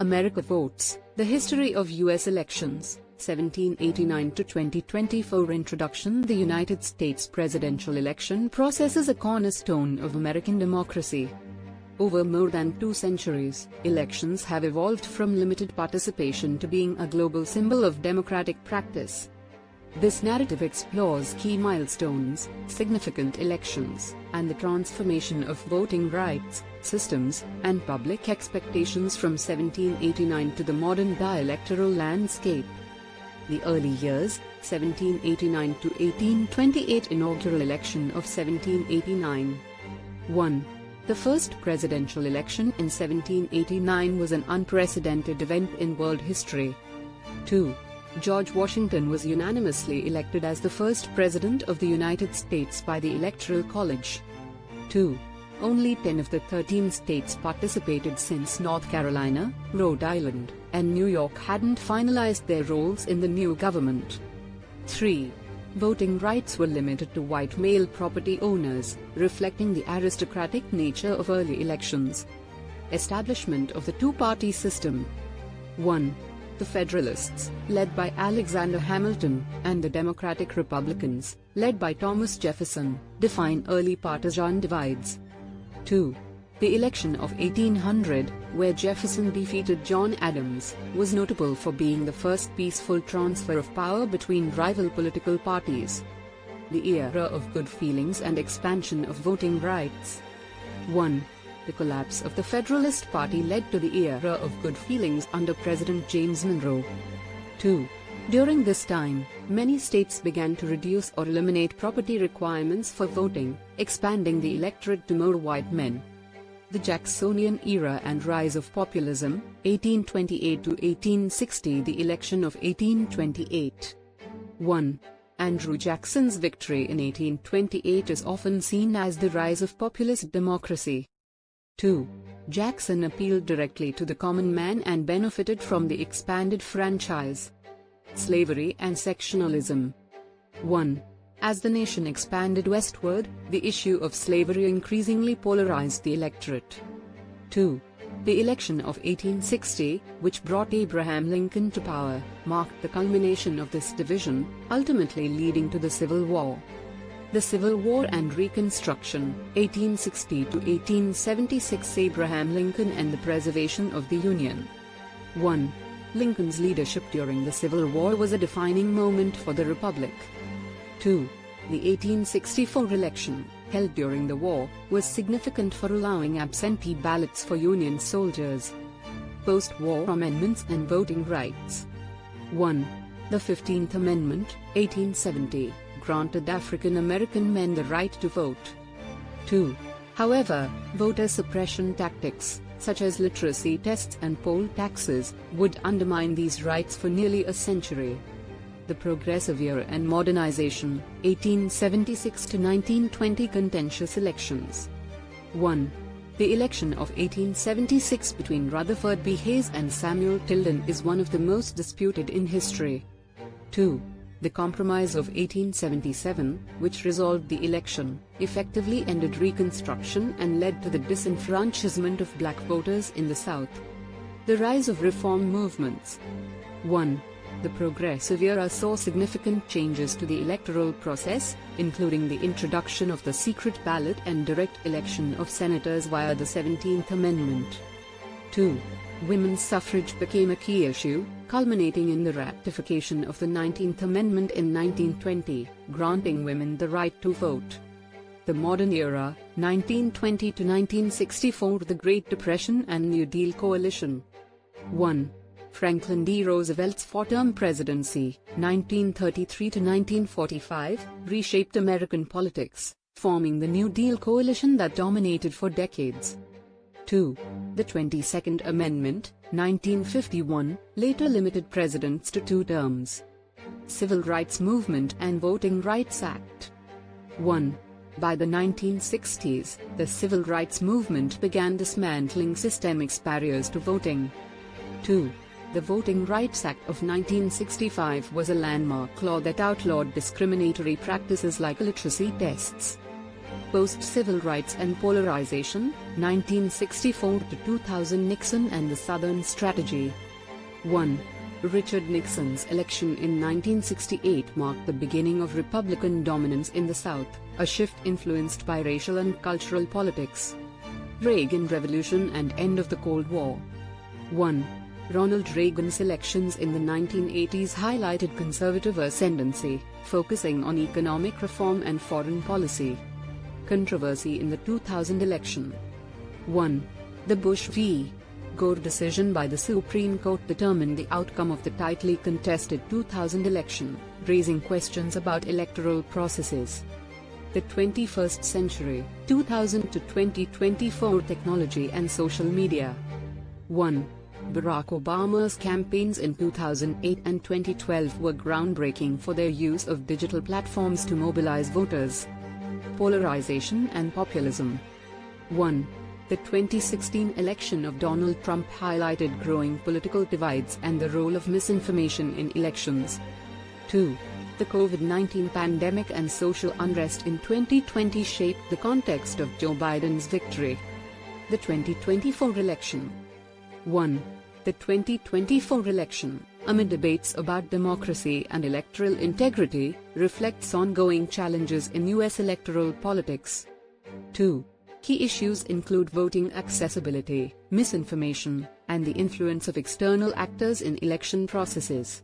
America votes, the history of U.S. elections, 1789 to 2024 Introduction. The United States presidential election process is a cornerstone of American democracy. Over more than 2 centuries, elections have evolved from limited participation to being a global symbol of democratic practice. This narrative explores key milestones, significant elections, and the transformation of voting rights, systems, and public expectations from 1789 to the modern electoral landscape. The early years, 1789 to 1828 Inaugural election of 1789. 1. The first presidential election in 1789 was an unprecedented event in world history. 2. George Washington was unanimously elected as the first President of the United States by the Electoral College. 2. Only 10 of the 13 states participated since North Carolina, Rhode Island, and New York hadn't finalized their roles in the new government. 3. Voting rights were limited to white male property owners, reflecting the aristocratic nature of early elections. Establishment of the two-party system. 1. The Federalists, led by Alexander Hamilton, and the Democratic Republicans, led by Thomas Jefferson, define early partisan divides. 2. The election of 1800, where Jefferson defeated John Adams, was notable for being the first peaceful transfer of power between rival political parties. The era of good feelings and expansion of voting rights. 1. The collapse of the Federalist Party led to the era of good feelings under President James Monroe. 2. During this time, many states began to reduce or eliminate property requirements for voting, expanding the electorate to more white men. The Jacksonian era and rise of populism, 1828 to 1860. The election of 1828. 1. Andrew Jackson's victory in 1828 is often seen as the rise of populist democracy. 2. Jackson appealed directly to the common man and benefited from the expanded franchise. Slavery and sectionalism. 1. As the nation expanded westward, the issue of slavery increasingly polarized the electorate. 2. The election of 1860, which brought Abraham Lincoln to power, marked the culmination of this division, ultimately leading to the Civil War. The Civil War and Reconstruction, 1860 to 1876. Abraham Lincoln and the preservation of the Union. 1. Lincoln's leadership during the Civil War was a defining moment for the Republic. 2. The 1864 election, held during the war, was significant for allowing absentee ballots for Union soldiers. Post-war amendments and voting rights. 1. The 15th Amendment, 1870, granted African American men the right to vote. 2. However, voter suppression tactics, such as literacy tests and poll taxes, would undermine these rights for nearly a century. The Progressive Era and Modernization, 1876 to 1920 Contentious elections. 1. The election of 1876 between Rutherford B. Hayes and Samuel Tilden is one of the most disputed in history. 2. The Compromise of 1877, which resolved the election, effectively ended Reconstruction and led to the disenfranchisement of black voters in the South. The rise of reform movements. 1. The Progressive Era saw significant changes to the electoral process, including the introduction of the secret ballot and direct election of senators via the 17th Amendment. 2. Women's suffrage became a key issue, culminating in the ratification of the 19th Amendment in 1920, granting women the right to vote. The Modern Era, 1920 to 1964. The Great Depression and New Deal Coalition. 1. Franklin D. Roosevelt's four-term presidency, 1933 to 1945, reshaped American politics, forming the New Deal coalition that dominated for decades. 2. The 22nd Amendment, 1951, later limited presidents to 2 terms. Civil Rights Movement and Voting Rights Act. 1. By the 1960s, the Civil Rights Movement began dismantling systemic barriers to voting. 2. The Voting Rights Act of 1965 was a landmark law that outlawed discriminatory practices like literacy tests. Post-civil rights and polarization, 1964 to 2000 Nixon and the Southern Strategy. 1. Richard Nixon's election in 1968 marked the beginning of Republican dominance in the South, a shift influenced by racial and cultural politics. Reagan Revolution and end of the Cold War. 1. Ronald Reagan's elections in the 1980s highlighted conservative ascendancy, focusing on economic reform and foreign policy. Controversy in the 2000 election. 1. The Bush v. Gore decision by the Supreme Court determined the outcome of the tightly contested 2000 election, raising questions about electoral processes. The 21st century, 2000 to 2024 technology and social media. 1. Barack Obama's campaigns in 2008 and 2012 were groundbreaking for their use of digital platforms to mobilize voters. Polarization and populism. 1. The 2016 election of Donald Trump highlighted growing political divides and the role of misinformation in elections. 2. The COVID-19 pandemic and social unrest in 2020 shaped the context of Joe Biden's victory. The 2024 election. 1. The 2024 election, amid debates about democracy and electoral integrity, reflects ongoing challenges in U.S. electoral politics. 2. Key issues include voting accessibility, misinformation, and the influence of external actors in election processes.